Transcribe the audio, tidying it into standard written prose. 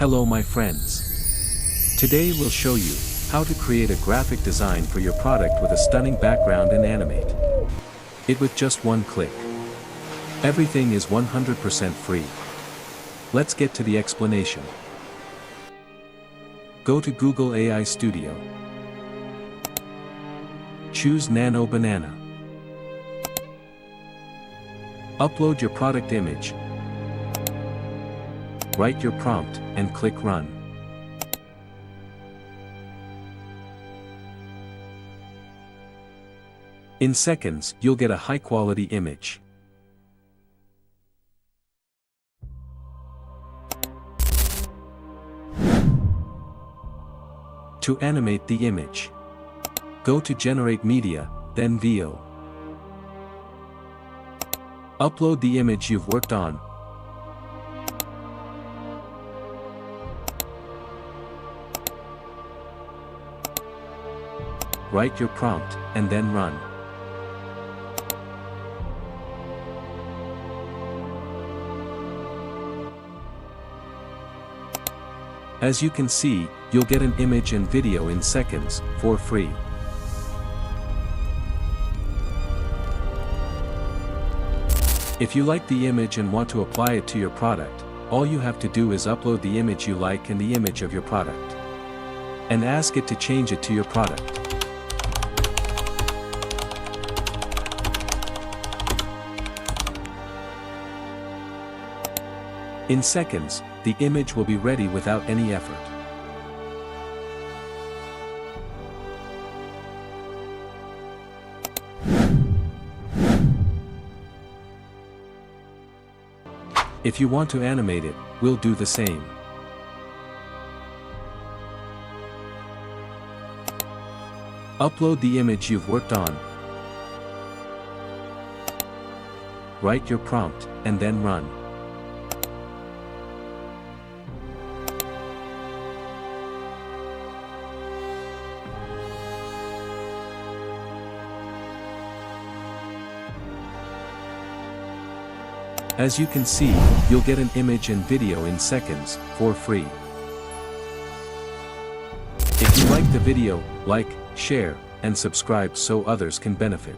Hello my friends. Today we'll show you how to create a graphic design for your product with a stunning background and animate it with just one click. Everything is 100% free. Let's get to the explanation. Go to Google AI Studio. Choose Nano Banana. Upload your product image. Write your prompt and click Run. In seconds, you'll get a high-quality image. To animate the image, go to Generate Media, then VO. Upload the image you've worked on. Write your prompt, and then run. As you can see, you'll get an image and video in seconds, for free. If you like the image and want to apply it to your product, all you have to do is upload the image you like and the image of your product, and ask it to change it to your product. In seconds, the image will be ready without any effort. If you want to animate it, we'll do the same. Upload the image you've worked on. Write your prompt, and then run. As you can see, you'll get an image and video in seconds, for free. If you like the video, like, share, and subscribe so others can benefit.